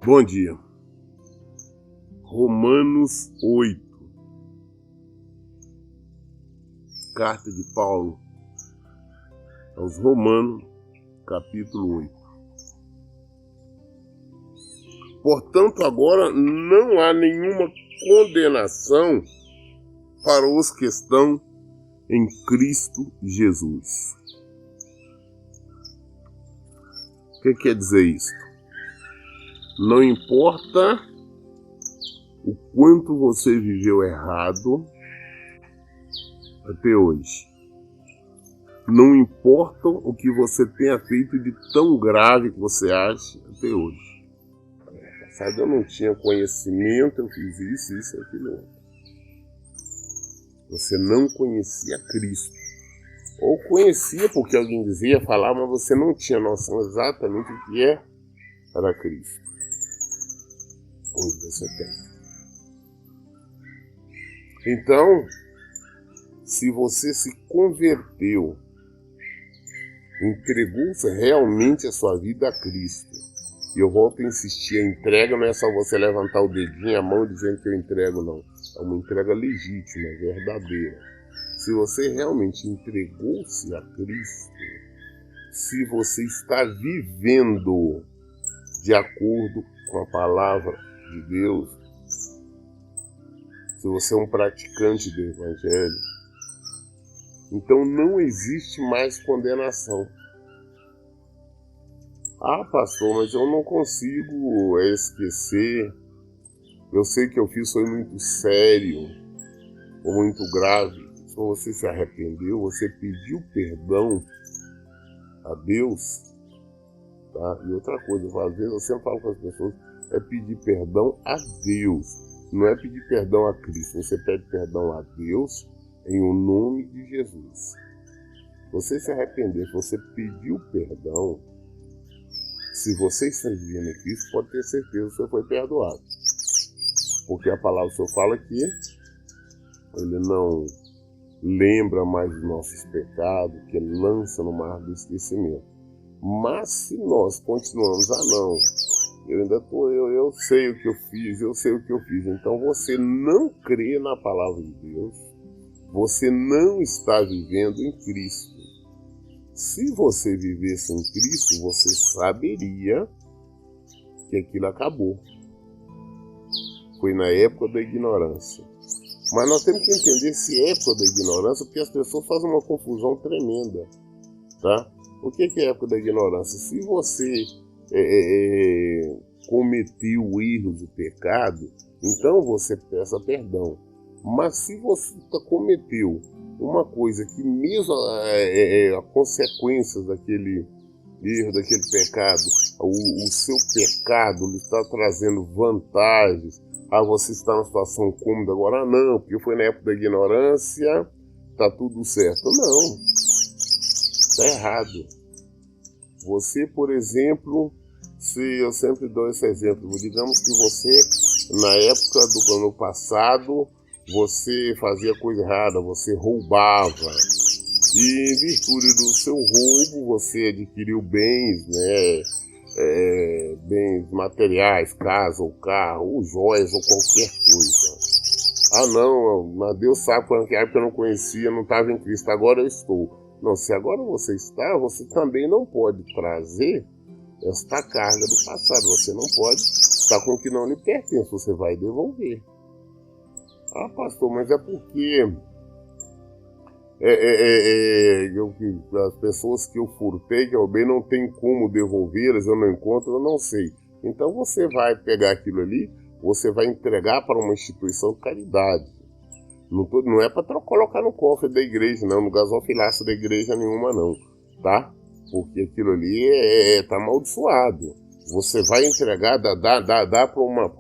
Bom dia. Romanos 8. Carta de Paulo aos Romanos, capítulo 8. Portanto, agora não há nenhuma condenação para os que estão em Cristo Jesus. O que quer dizer isso? Não importa o quanto você viveu errado até hoje. Não importa o que você tenha feito de tão grave que você acha até hoje. No passado eu não tinha conhecimento, eu fiz isso, aquilo outro. Você não conhecia Cristo. Ou conhecia porque alguém dizia, falava, mas você não tinha noção exatamente o que era Cristo. Hoje você tem. Então, se você se converteu, entregou realmente a sua vida a Cristo, e eu volto a insistir, a entrega não é só você levantar o dedinho, a mão dizendo que eu entrego, não. É uma entrega legítima, verdadeira. Se você realmente entregou-se a Cristo, se você está vivendo de acordo com a palavra de Deus, se você é um praticante do Evangelho, então não existe mais condenação. Ah, pastor, mas eu não consigo esquecer. Eu sei que eu fiz foi muito sério ou muito grave. Se você se arrependeu, você pediu perdão a Deus, tá? E outra coisa, às vezes eu sempre falo com as pessoas, é pedir perdão a Deus, não é pedir perdão a Cristo. Você pede perdão a Deus em o nome de Jesus. Você se arrepender, se você pediu perdão, se você está vivendo em Cristo, pode ter certeza que você foi perdoado. Porque a palavra do Senhor fala que Ele não lembra mais dos nossos pecados, que Ele lança no mar do esquecimento. Mas se nós continuamos, não, eu sei o que eu fiz, então você não crê na palavra de Deus, você não está vivendo em Cristo. Se você vivesse em Cristo, você saberia que aquilo acabou. Foi na época da ignorância. Mas nós temos que entender essa época da ignorância, porque as pessoas fazem uma confusão tremenda, tá? O que é a época da ignorância? Se você cometeu erros e pecado, então você peça perdão. Mas se você cometeu uma coisa que mesmo a consequências daquele erro, daquele pecado, o seu pecado lhe está trazendo vantagens, você está numa situação cômoda agora, não, porque foi na época da ignorância, está tudo certo. Não, está errado. Você, por exemplo, eu sempre dou esse exemplo, digamos que você, na época do ano passado, você fazia coisa errada, você roubava, e em virtude do seu roubo, você adquiriu bens, né, bens materiais, casa ou carro, ou joias, ou qualquer coisa. Não, mas Deus sabe quando que eu não conhecia, não estava em Cristo, agora eu estou. Não, se agora você está, você também não pode trazer esta carga do passado. Você não pode estar com o que não lhe pertence, você vai devolver. Ah, pastor, mas é porque as pessoas que eu furtei, que eu bem, não tem como devolvê-las, eu não encontro, eu não sei. Então você vai pegar aquilo ali, você vai entregar para uma instituição de caridade. Não é para colocar no cofre da igreja, não, no gasofilaço da igreja nenhuma, não, tá? Porque aquilo ali tá amaldiçoado. Você vai entregar, dá para uma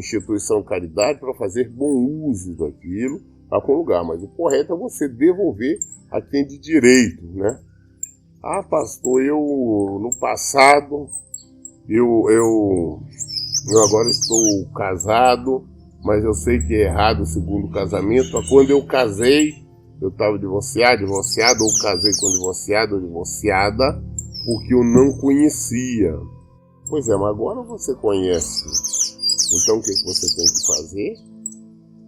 instituição de caridade para fazer bom uso daquilo, para algum lugar. Mas o correto é você devolver a quem de direito, né? Ah, pastor, no passado, eu agora estou casado, mas eu sei que é errado o segundo casamento. Quando eu casei, eu estava divorciado, ou casei com divorciado ou divorciada, porque eu não conhecia. Pois é, mas agora você conhece. Então o que você tem que fazer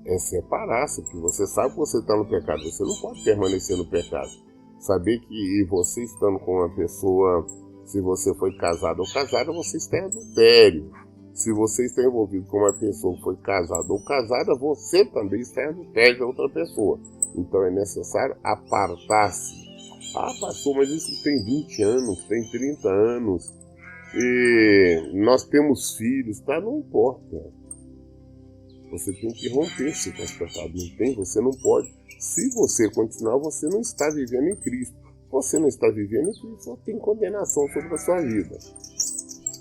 é separar-se, porque você sabe que você está no pecado. Você não pode permanecer no pecado. Saber que você estando com uma pessoa, se você foi casado ou casada, você está em adultério. Se você está envolvido com uma pessoa que foi casada ou casada, você também está em adultério da outra pessoa. Então é necessário apartar-se. Ah, pastor, mas isso tem 20 anos, tem 30 anos. E nós temos filhos, tá? Não importa. Você tem que romper-se com esse pecado. Não tem? Você não pode. Se você continuar, você não está vivendo em Cristo. Você não está vivendo em Cristo, só tem condenação sobre a sua vida.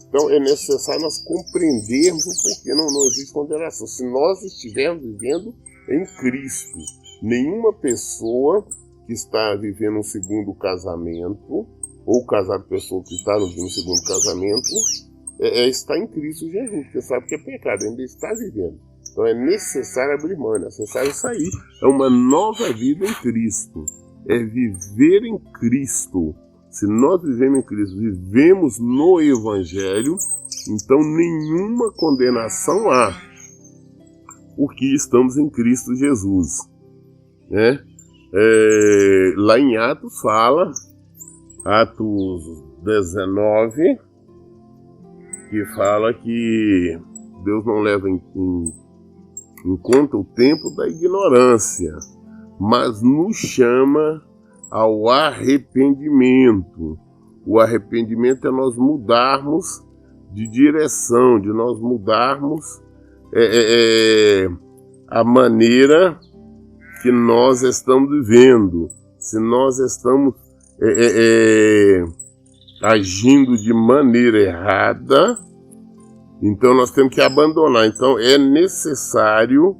Então é necessário nós compreendermos o porquê não existe condenação. Se nós estivermos vivendo em Cristo, nenhuma pessoa que está vivendo um segundo casamento, ou casada pessoa que está vivendo um segundo casamento, está em Cristo Jesus, porque sabe que é pecado, ainda está vivendo. Então é necessário abrir mão, é necessário sair. É uma nova vida em Cristo. É viver em Cristo. Se nós vivemos em Cristo, vivemos no Evangelho, então nenhuma condenação há, porque estamos em Cristo Jesus. Né? Lá em Atos fala, Atos 19, que fala que Deus não leva em conta o tempo da ignorância, mas nos chama ao arrependimento. O arrependimento é nós mudarmos de direção, de nós mudarmos a maneira que nós estamos vivendo. Se nós estamos agindo de maneira errada, então nós temos que abandonar. Então é necessário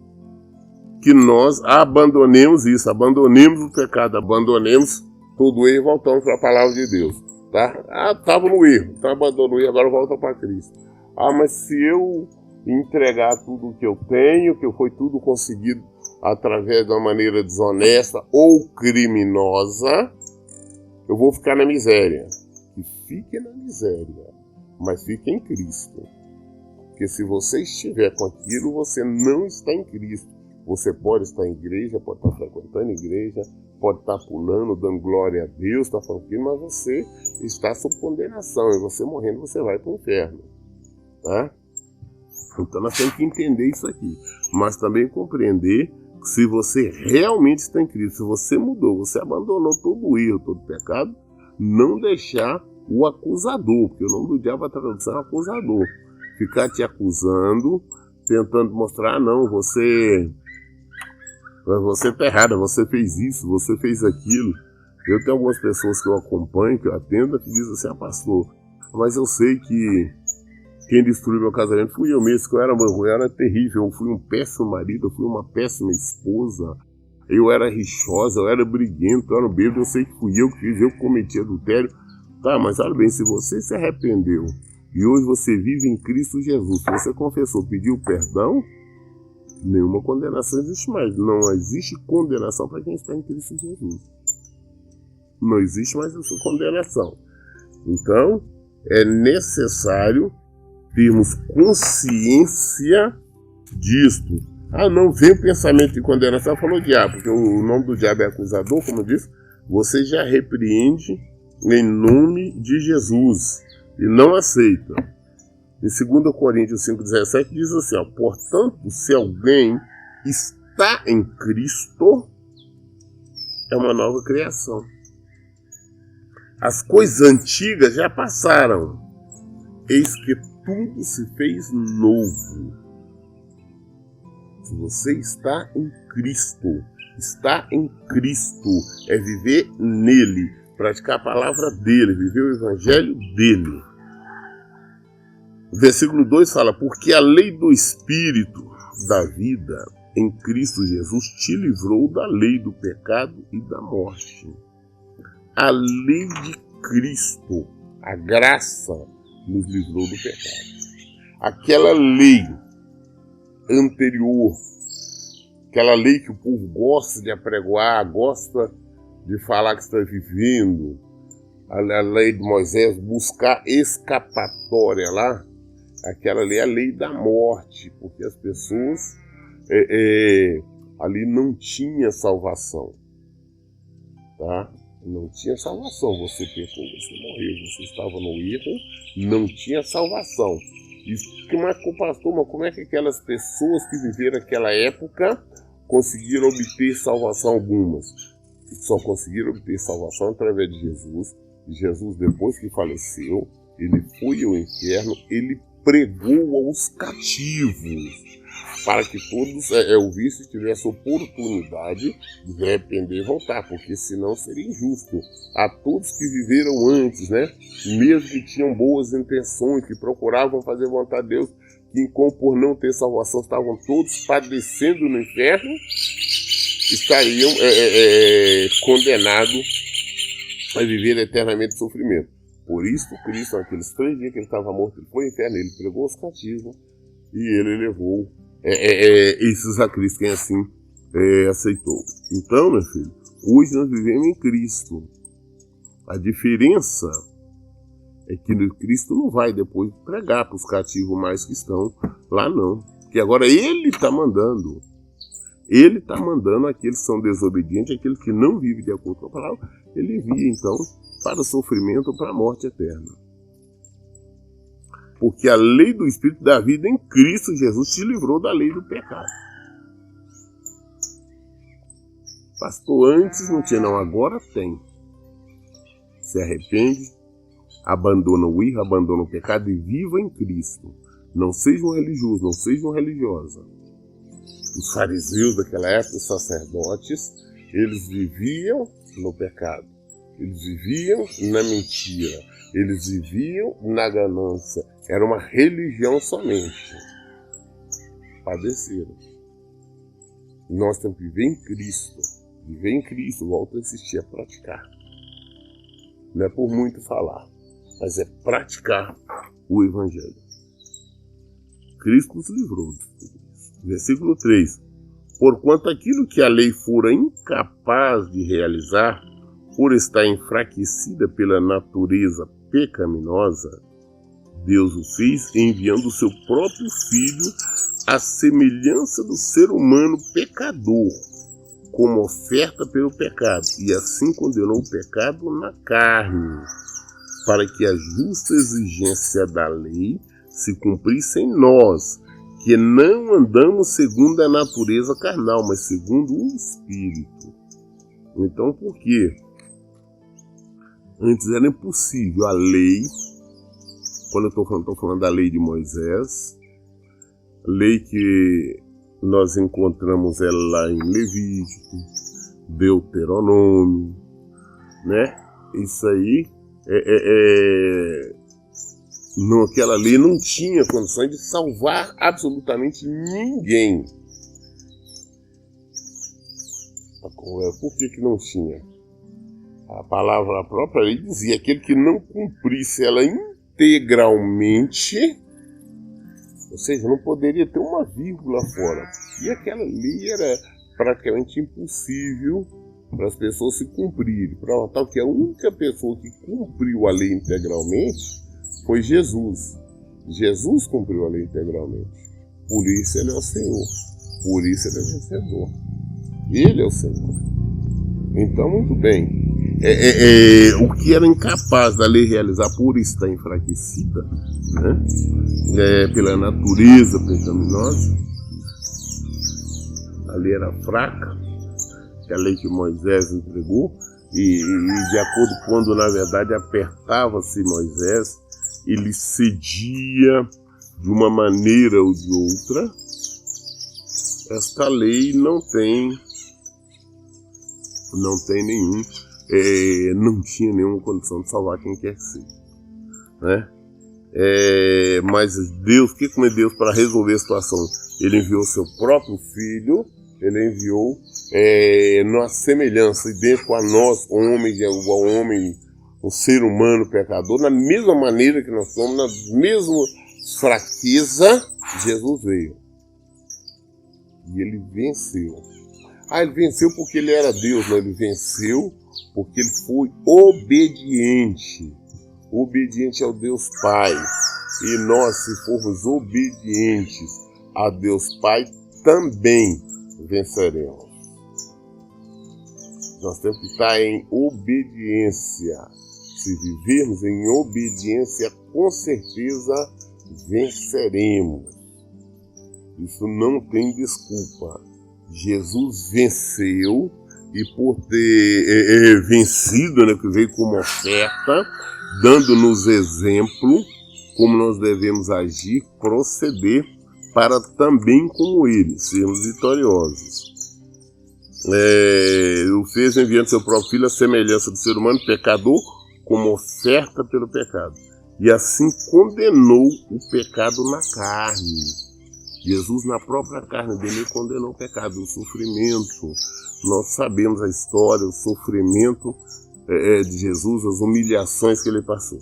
que nós abandonemos isso, abandonemos o pecado, abandonemos todo o erro e voltamos para a palavra de Deus. Tá? Estava no erro, então abandonou e agora volta para Cristo. Mas se eu entregar tudo o que eu tenho, que foi tudo conseguido através de uma maneira desonesta ou criminosa, eu vou ficar na miséria. E fique na miséria, mas fique em Cristo. Porque se você estiver com aquilo, você não está em Cristo. Você pode estar em igreja, pode estar frequentando a igreja, pode estar pulando, dando glória a Deus, está falando aquilo, mas você está sob condenação. E você morrendo, você vai para o inferno. Tá? Então nós temos que entender isso aqui. Mas também compreender que se você realmente está em Cristo, se você mudou, você abandonou todo o erro, todo o pecado, não deixar o acusador, porque o nome do diabo, a tradução é acusador, ficar te acusando, tentando mostrar, não, você está errada, você fez isso, você fez aquilo. Eu tenho algumas pessoas que eu acompanho, que eu atendo, que dizem assim, pastor, mas eu sei que quem destruiu meu casamento fui eu mesmo, que eu era terrível, eu fui um péssimo marido, eu fui uma péssima esposa, eu era rixosa, eu era briguento, eu era bêbado, eu sei que fui eu que fiz, eu que cometi adultério. Tá, mas olha bem, se você se arrependeu e hoje você vive em Cristo Jesus, se você confessou, pediu perdão, nenhuma condenação existe mais. Não existe condenação para quem está em Cristo Jesus. Não existe mais essa condenação. Então, é necessário termos consciência disto. Não vem o pensamento de condenação, falou o diabo, porque o nome do diabo é acusador, como eu disse, você já repreende em nome de Jesus e não aceita. Em 2 Coríntios 5,17 diz assim, portanto, se alguém está em Cristo, é uma nova criação. As coisas antigas já passaram, eis que tudo se fez novo. Se você está em Cristo, é viver nele, praticar a palavra dele, viver o evangelho dele. O versículo 2 fala, porque a lei do Espírito da vida em Cristo Jesus te livrou da lei do pecado e da morte. A lei de Cristo, a graça, nos livrou do pecado. Aquela lei anterior, aquela lei que o povo gosta de apregoar, gosta de falar que está vivendo, a lei de Moisés, buscar escapatória lá, aquela lei é a lei da morte, porque as pessoas ali não tinha salvação, tá? Não tinha salvação, você pecou, você morreu, você estava no erro, não tinha salvação. Isso que mais pastor, mas como é que aquelas pessoas que viveram aquela época conseguiram obter salvação algumas? Só conseguiram obter salvação através de Jesus. Jesus, depois que faleceu, ele foi ao inferno, ele pregou aos cativos, para que todos ouvissem e tivessem oportunidade de se arrepender e voltar, porque senão seria injusto. A todos que viveram antes, né, mesmo que tinham boas intenções, que procuravam fazer vontade de Deus, que por não ter salvação estavam todos padecendo no inferno, estariam condenados a viver eternamente de sofrimento. Por isso, Cristo, naqueles 3 dias que ele estava morto, ele foi ao inferno, ele pregou os cativos e ele levou esses a Cristo, quem assim aceitou. Então, meu filho, hoje nós vivemos em Cristo. A diferença é que Cristo não vai depois pregar para os cativos mais que estão lá, não. Porque agora ele está mandando. Ele está mandando aqueles que são desobedientes, aqueles que não vivem de acordo com a palavra, ele envia então para o sofrimento ou para a morte eterna. Porque a lei do Espírito da vida em Cristo Jesus te livrou da lei do pecado. Pastor, antes não tinha, não, agora tem. Se arrepende, abandona o erro, abandona o pecado e viva em Cristo. Não sejam religiosos, não sejam religiosas. Os fariseus daquela época, os sacerdotes, eles viviam no pecado. Eles viviam na mentira. Eles viviam na ganância. Era uma religião somente. Padeceram. Nós temos que viver em Cristo. Viver em Cristo, volto a insistir, é praticar. Não é por muito falar, mas é praticar o Evangelho. Cristo nos livrou de tudo isso. Versículo 3. Porquanto aquilo que a lei fora incapaz de realizar, por estar enfraquecida pela natureza pecaminosa, Deus o fez enviando o seu próprio Filho à semelhança do ser humano pecador, como oferta pelo pecado, e assim condenou o pecado na carne, para que a justa exigência da lei se cumprisse em nós, que não andamos segundo a natureza carnal, mas segundo o Espírito. Então, por quê? Antes era impossível a lei, quando eu estou falando da lei de Moisés, a lei que nós encontramos lá em Levítico, Deuteronômio, né? Isso aí, aquela lei não tinha condições de salvar absolutamente ninguém. Por que não tinha? A palavra própria lei dizia: aquele que não cumprisse ela integralmente, ou seja, não poderia ter uma vírgula fora. E aquela lei era praticamente impossível para as pessoas se cumprirem. Para tal que a única pessoa que cumpriu a lei integralmente foi Jesus. Jesus cumpriu a lei integralmente. Por isso ele é o Senhor. Por isso ele é vencedor. Ele é o Senhor. Então, muito bem. O que era incapaz da lei realizar por estar enfraquecida, né, pela natureza pecaminosa, a lei era fraca, que a lei que Moisés entregou, e de acordo com quando na verdade apertava-se Moisés, ele cedia de uma maneira ou de outra. Esta lei não tinha nenhuma condição de salvar quem quer que seja, né? Mas Deus, o que é Deus para resolver a situação? Ele enviou seu próprio Filho, ele enviou na semelhança, idêntico a nós, homens, igual homem, o ser humano pecador, na mesma maneira que nós somos, na mesma fraqueza, Jesus veio. E ele venceu. Ele venceu porque ele era Deus, não, ele venceu porque ele foi obediente. Obediente ao Deus Pai. E nós, se formos obedientes a Deus Pai, também venceremos. Nós temos que estar em obediência. Se vivermos em obediência, com certeza venceremos. Isso não tem desculpa. Jesus venceu, e por ter vencido, né, que veio como oferta, dando-nos exemplo como nós devemos agir, proceder, para também como ele, sermos vitoriosos. O fez enviando seu próprio Filho à semelhança do ser humano pecador, como oferta pelo pecado. E assim condenou o pecado na carne. Jesus, na própria carne dele, condenou o pecado, o sofrimento. Nós sabemos a história, o sofrimento de Jesus, as humilhações que ele passou.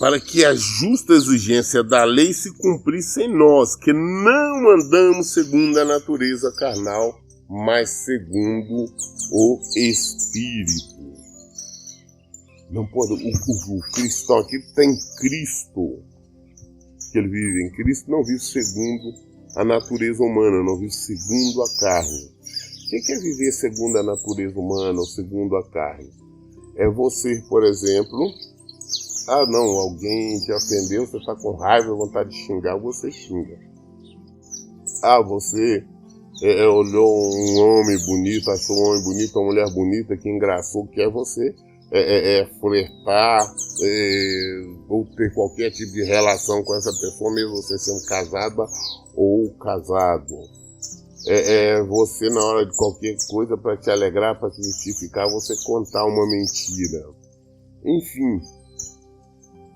Para que a justa exigência da lei se cumprisse em nós, que não andamos segundo a natureza carnal, mas segundo o Espírito. Não pode, o cristão aqui tem Cristo, que ele vive em Cristo, não vive segundo a natureza humana, não vive segundo a carne. O que é viver segundo a natureza humana ou segundo a carne? É você, por exemplo, alguém te ofendeu, você está com raiva, vontade de xingar, você xinga. Você olhou um homem bonito, achou um homem bonito, uma mulher bonita, que engraçou, que é você flertar, ou ter qualquer tipo de relação com essa pessoa, mesmo você sendo casada ou casado. Você, na hora de qualquer coisa, para te alegrar, para te justificar, você contar uma mentira. Enfim,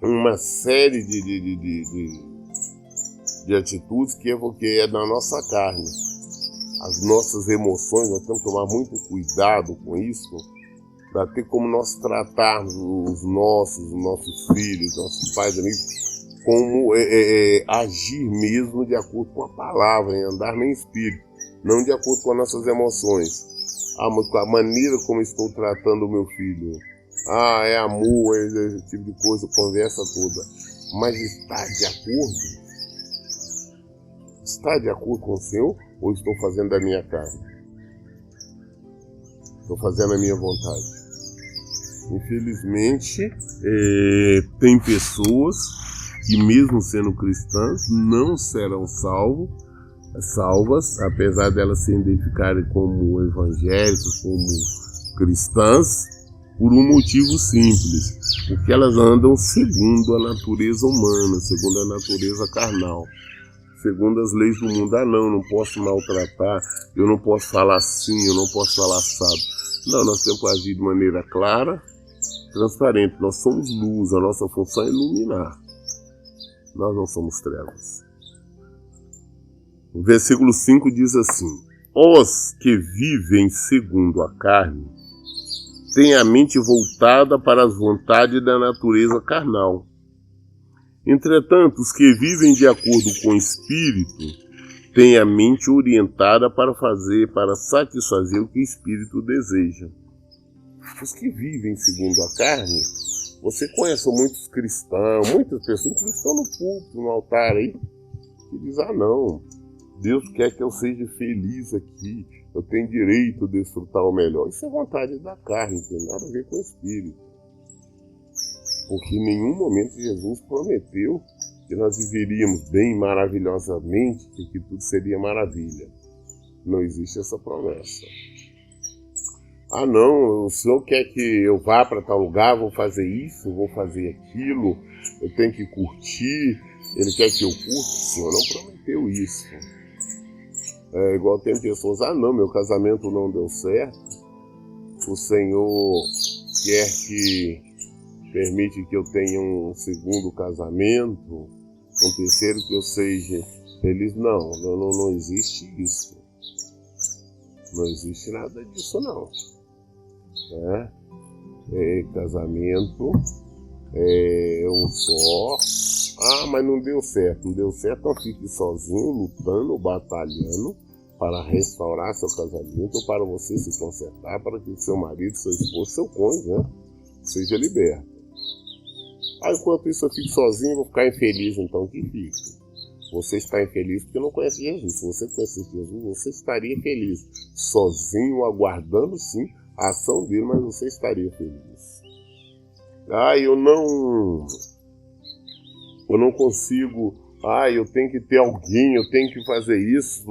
uma série de atitudes que é da nossa carne. As nossas emoções, nós temos que tomar muito cuidado com isso, para ter como nós tratarmos os nossos filhos, nossos pais, amigos, como agir mesmo de acordo com a palavra, em andar no Espírito, não de acordo com as nossas emoções. Mas com a maneira como estou tratando o meu filho, é amor, esse tipo de coisa, conversa toda. Mas está de acordo? Está de acordo com o Senhor? Ou estou fazendo da minha carne? Estou fazendo a minha vontade. Infelizmente, tem pessoas que, mesmo sendo cristãs, não serão salvas, apesar delas se identificarem como evangélicas, como cristãs, por um motivo simples, porque elas andam segundo a natureza humana, segundo a natureza carnal, segundo as leis do mundo. Não posso maltratar, eu não posso falar assim, eu não posso falar assado. Não, nós temos que agir de maneira clara, transparente. Nós somos luz, a nossa função é iluminar. Nós não somos trevas. O versículo 5 diz assim: os que vivem segundo a carne têm a mente voltada para as vontades da natureza carnal. Entretanto, os que vivem de acordo com o Espírito têm a mente orientada para satisfazer o que o Espírito deseja. Os que vivem segundo a carne, você conhece muitos cristãos, muitas pessoas que estão no púlpito, no altar aí, que dizem: não, Deus quer que eu seja feliz aqui, eu tenho direito de desfrutar o melhor. Isso é vontade da carne, não tem nada a ver com o Espírito. Porque em nenhum momento Jesus prometeu que nós viveríamos bem, maravilhosamente, que tudo seria maravilha. Não existe essa promessa. Não, o Senhor quer que eu vá para tal lugar, vou fazer isso, vou fazer aquilo, eu tenho que curtir, Ele quer que eu curta. O Senhor não prometeu isso. Igual tem pessoas: não, meu casamento não deu certo, o Senhor quer que permite que eu tenha um segundo casamento, um terceiro, que eu seja feliz. Não existe isso. Não existe nada disso, não. Casamento é um só, Ah, mas não deu certo. Não deu certo, então fique sozinho, lutando, batalhando para restaurar seu casamento, ou para você se consertar, para que seu marido, seu esposo, seu cônjuge, né, seja liberto. Ah, enquanto isso eu fico sozinho, vou ficar infeliz, então que fique. Você está infeliz porque não conhece Jesus. Se você conhecesse Jesus, você estaria feliz. Sozinho, aguardando sim a ação dele, mas você estaria feliz. Ah, eu não consigo. Ah, eu tenho que ter alguém, eu tenho que fazer isso.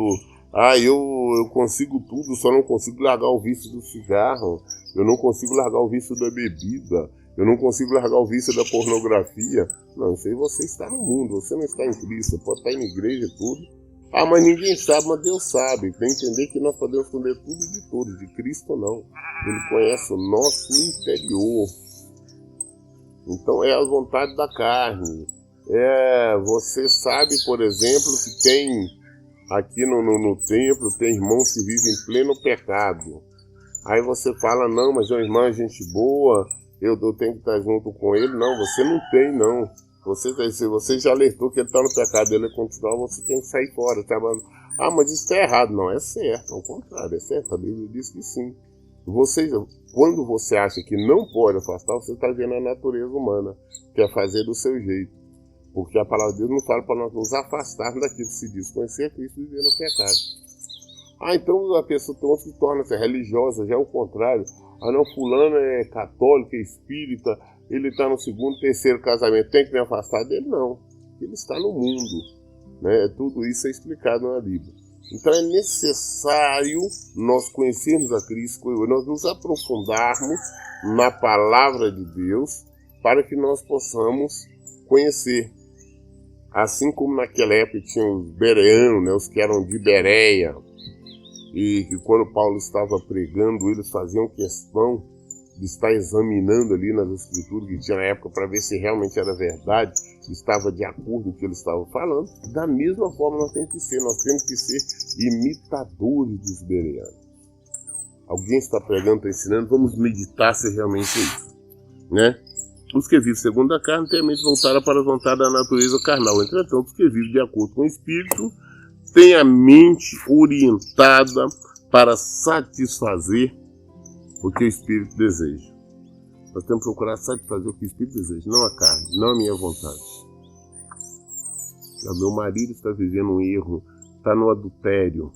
Ah, eu consigo tudo, só não consigo largar o vício do cigarro. Eu não consigo largar o vício da bebida. Eu não consigo largar o vício da pornografia. Não, isso aí você está no mundo, você não está em Cristo. Você pode estar em igreja e tudo. Ah, mas ninguém sabe, mas Deus sabe. Tem que entender que nós podemos esconder tudo de todos, de Cristo não. Ele conhece o nosso interior. Então é a vontade da carne. Você sabe, por exemplo, que tem aqui no templo, tem irmãos que vivem em pleno pecado. Aí você fala, não, mas é um irmão, gente boa, eu tenho que estar junto com ele. Não, você não tem, não. Você já alertou que ele está no pecado, ele é continuar, você tem que sair fora. Tá? Ah, mas isso está errado. Não, é certo, ao contrário, é certo. A Bíblia diz que sim. Quando você acha que não pode afastar, você está vendo a natureza humana, que é fazer do seu jeito. Porque a palavra de Deus não fala para nós nos afastarmos daquilo que se diz conhecer Cristo e viver no pecado. Ah, então a pessoa se torna-se religiosa, já é o contrário. Ah, não, fulano é católico, é espírita, ele está no segundo, terceiro casamento, tem que me afastar dele? Não, ele está no mundo, né? Tudo isso é explicado na Bíblia. Então é necessário nós conhecermos a Cristo, nós nos aprofundarmos na palavra de Deus, para que nós possamos conhecer. Assim como naquela época tinham os bereanos, né, os que eram de Bereia, e que quando Paulo estava pregando, eles faziam questão de estar examinando ali nas escrituras que tinha na época para ver se realmente era verdade, estava de acordo com o que eles estavam falando. Da mesma forma nós temos que ser imitadores dos bereanos. Alguém está pregando, está ensinando, vamos meditar se realmente é isso, né? Os que vivem segundo a carne têm a mente voltada para a vontade da natureza carnal. Entretanto, os que vivem de acordo com o Espírito têm a mente orientada para satisfazer o que o Espírito deseja. Nós temos que procurar satisfazer o que o Espírito deseja, não a carne, não a minha vontade. O meu marido está vivendo um erro, está no adultério.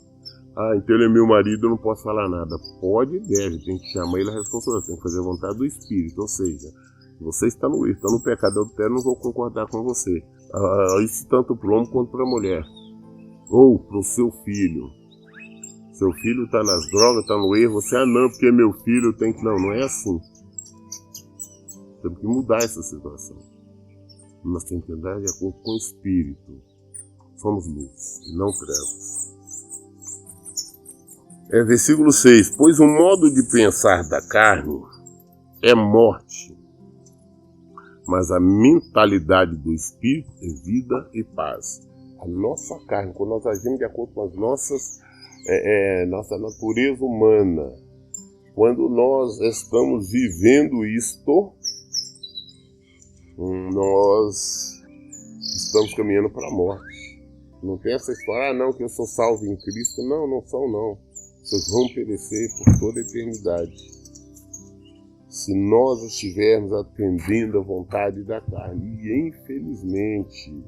Ah, então ele é meu marido, eu não posso falar nada. Pode e deve, tem que chamar ele a responsabilidade, tem que fazer a vontade do Espírito, ou seja, você está no erro, está no pecado adultério, não vou concordar com você. Isso tanto para o homem quanto para a mulher. Ou para o seu filho. Seu filho está nas drogas, está no erro, você, não, porque é meu filho, tem que... Não é assim. Temos que mudar essa situação. Nós temos que andar de acordo com o Espírito. Somos luz e não trevas. Versículo 6. Pois o modo de pensar da carne é morte, mas a mentalidade do Espírito é vida e paz. A nossa carne, quando nós agimos de acordo com as nossa natureza humana, quando nós estamos vivendo isto, nós estamos caminhando para a morte. Não tem essa história, não, que eu sou salvo em Cristo. Não, não são, não. Vocês vão perecer por toda a eternidade. Se nós estivermos atendendo a vontade da carne. E infelizmente,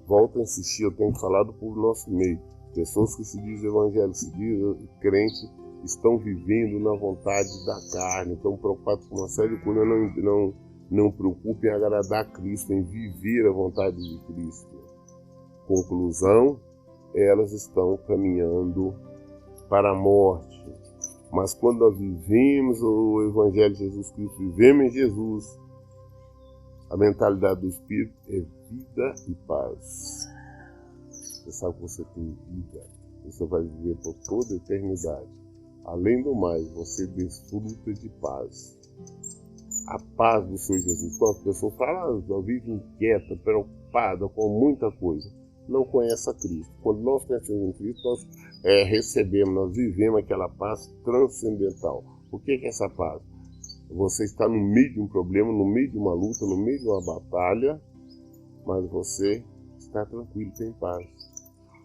volto a insistir, eu tenho falado por nosso meio. Pessoas que se dizem evangélicos, se dizem crentes, estão vivendo na vontade da carne, estão preocupados com uma série de coisas, não preocupem em agradar a Cristo, em viver a vontade de Cristo. Conclusão, elas estão caminhando para a morte. Mas quando nós vivemos o Evangelho de Jesus Cristo, vivemos em Jesus, a mentalidade do Espírito é vida e paz. Você sabe que você tem vida, você vai viver por toda a eternidade. Além do mais, você desfruta de paz. A paz do Senhor Jesus. Quando a pessoa fala, ela vive inquieta, preocupada com muita coisa, não conhece a Cristo. Quando nós conhecemos a Cristo, nós recebemos, nós vivemos aquela paz transcendental. O que é essa paz? Você está no meio de um problema, no meio de uma luta, no meio de uma batalha, mas você está tranquilo, tem paz.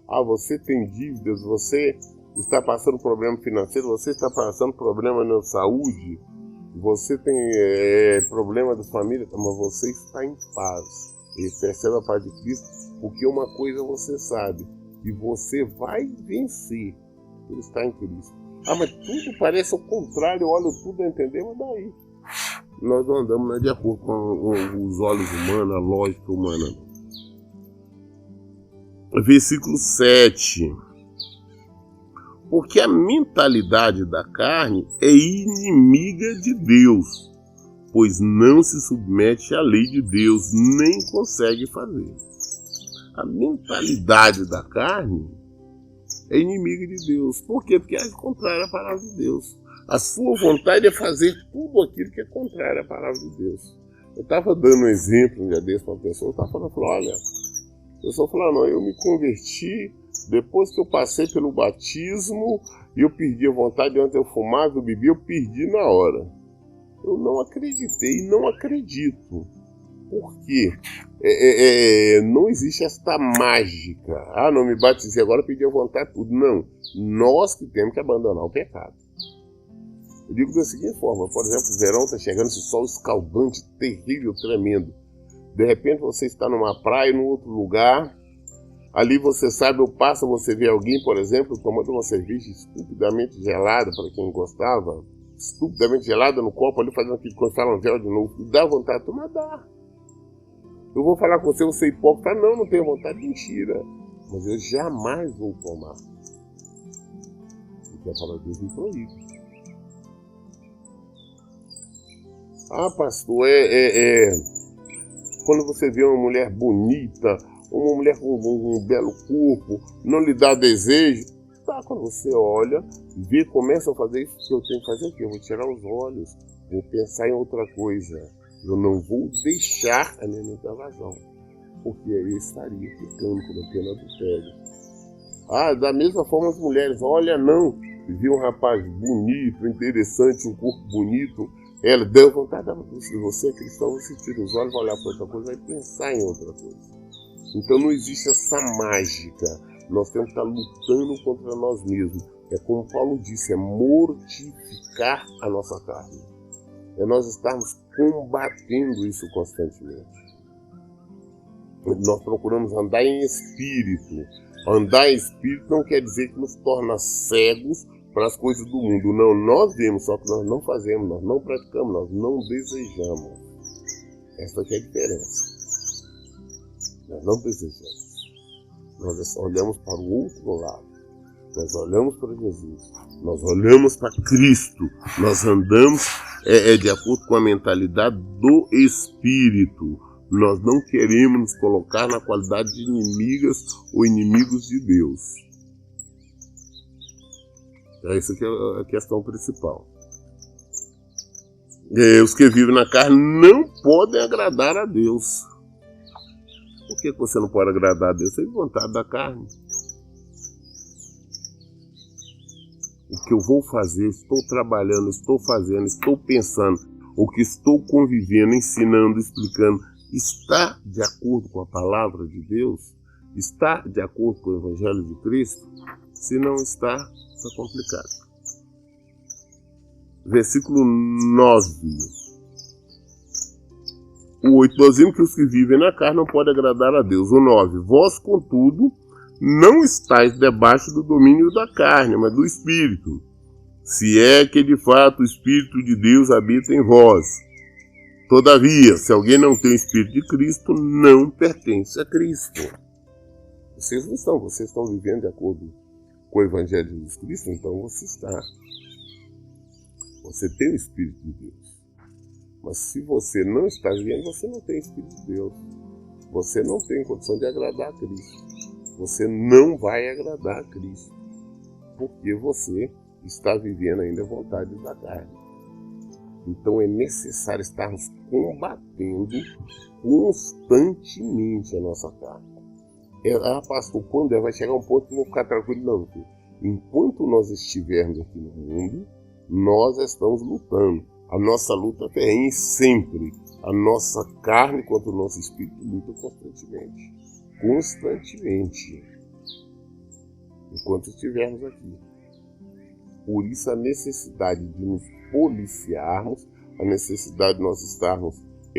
Ah, você tem dívidas, você está passando problema financeiro, você está passando problema na saúde, você tem problema da família, mas você está em paz. E percebe a paz de Cristo, porque uma coisa você sabe, que você vai vencer por estar em Cristo. Ah, mas tudo parece ao contrário, eu olho tudo a entender, mas daí nós não andamos de acordo com os olhos humanos, a lógica humana. Versículo 7. Porque a mentalidade da carne é inimiga de Deus, pois não se submete à lei de Deus, nem consegue fazer. A mentalidade da carne é inimiga de Deus. Por quê? Porque é contrária à palavra de Deus. A sua vontade é fazer tudo aquilo que é contrário à palavra de Deus. Eu estava dando um exemplo um dia desse para uma pessoa, eu estava falando, olha, a pessoa falou, não, eu me converti depois que eu passei pelo batismo e eu perdi a vontade, antes eu fumava, eu bebia, eu perdi na hora. Eu não acreditei, não acredito. Por quê? Não existe esta mágica. Ah, não me batizei, agora eu perdi a vontade, tudo. Não. Nós que temos que abandonar o pecado. Eu digo da seguinte forma, por exemplo, o verão está chegando, esse sol escaldante, terrível, tremendo. De repente você está numa praia, num outro lugar, ali você sabe, ou passa, você vê alguém, por exemplo, tomando uma cerveja estupidamente gelada, para quem gostava, estupidamente gelada no copo, ali fazendo aquilo que falam gel de novo, dá vontade de tomar, dá. Eu vou falar com você, você é hipócrita, não tenho vontade, mentira. Mas eu jamais vou tomar. Porque a palavra de Deus me proíbe. Ah, pastor, quando você vê uma mulher bonita, uma mulher com um belo corpo, não lhe dá desejo, tá, quando você olha, vê, começa a fazer isso que eu tenho que fazer, o quê? Eu vou tirar os olhos, vou pensar em outra coisa. Eu não vou deixar a minha mente dar vazão, porque eu estaria pecando, cometendo adultério. Ah, da mesma forma as mulheres, olha, não, vi um rapaz bonito, interessante, um corpo bonito, ela deu vontade, se você é cristão, você tira os olhos, vai olhar para outra coisa, vai pensar em outra coisa. Então não existe essa mágica, nós temos que estar lutando contra nós mesmos. É como Paulo disse, é mortificar a nossa carne. É nós estarmos combatendo isso constantemente. Nós procuramos andar em espírito. Andar em espírito não quer dizer que nos torna cegos para as coisas do mundo. Não, nós vemos, só que nós não fazemos, nós não praticamos, nós não desejamos. Essa que é a diferença. Nós não desejamos. Nós olhamos para o outro lado. Nós olhamos para Jesus. Nós olhamos para Cristo. Nós andamos de acordo com a mentalidade do Espírito. Nós não queremos nos colocar na qualidade de inimigas ou inimigos de Deus. Essa que é a questão principal. Os que vivem na carne não podem agradar a Deus. Por que você não pode agradar a Deus? Você tem vontade da carne. O que eu vou fazer, estou trabalhando, estou fazendo, estou pensando, o que estou convivendo, ensinando, explicando, está de acordo com a palavra de Deus? Está de acordo com o Evangelho de Cristo? Se não está, está complicado. Versículo 9. O 8, nós vimos que os que vivem na carne não podem agradar a Deus. O 9, vós, contudo, não estáis debaixo do domínio da carne, mas do Espírito, se é que de fato o Espírito de Deus habita em vós. Todavia, se alguém não tem o Espírito de Cristo, não pertence a Cristo. Vocês não estão, vocês estão vivendo de acordo com o Evangelho de Jesus Cristo, então você está. Você tem o Espírito de Deus. Mas se você não está vivendo, você não tem o Espírito de Deus. Você não tem condição de agradar a Cristo. Você não vai agradar a Cristo, porque você está vivendo ainda a vontade da carne. Então é necessário estarmos combatendo constantemente a nossa carne. Pastor, quando vai chegar um ponto que eu vou ficar tranquilo? Não, filho. Enquanto nós estivermos aqui no mundo, nós estamos lutando. A nossa luta é sempre. A nossa carne quanto o nosso espírito lutam constantemente. Constantemente. Enquanto estivermos aqui. Por isso a necessidade de nos policiarmos, a necessidade de nós estarmos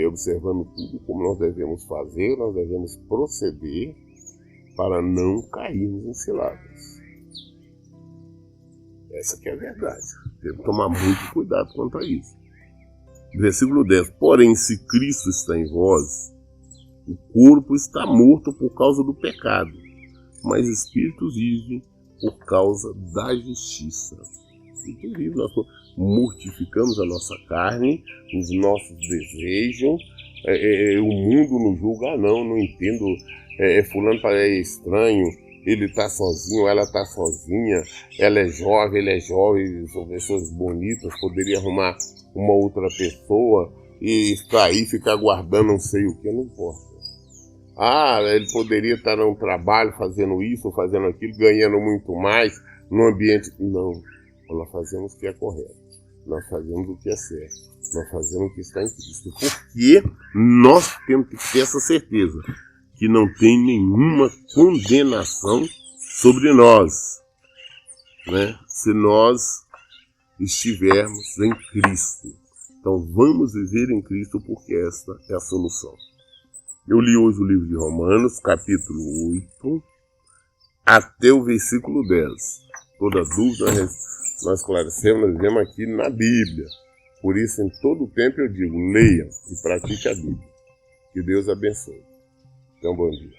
observando tudo como nós devemos fazer, nós devemos proceder para não cairmos em ciladas. Essa que é a verdade. Temos que tomar muito cuidado quanto a isso. Versículo 10. Porém, se Cristo está em vós, o corpo está morto por causa do pecado, mas o espírito vive por causa da justiça. Inclusive, nós mortificamos a nossa carne, os nossos desejos. O mundo nos julga, não entendo. Fulano é estranho, ele está sozinho, ela está sozinha, ela é jovem, ele é jovem, são pessoas bonitas, poderia arrumar uma outra pessoa e estar aí, ficar guardando não sei o que, não importa. Ele poderia estar no trabalho fazendo isso, fazendo aquilo, ganhando muito mais no ambiente. Não, nós fazemos o que é correto, nós fazemos o que é certo, nós fazemos o que está em Cristo, porque nós temos que ter essa certeza que não tem nenhuma condenação sobre nós, né? Se nós estivermos em Cristo. Então vamos viver em Cristo, porque esta é a solução. Eu li hoje o livro de Romanos, capítulo 8, até o versículo 10. Toda dúvida nós esclarecemos, nós vemos aqui na Bíblia. Por isso, em todo tempo eu digo, leiam e pratiquem a Bíblia. Que Deus abençoe. Então, bom dia.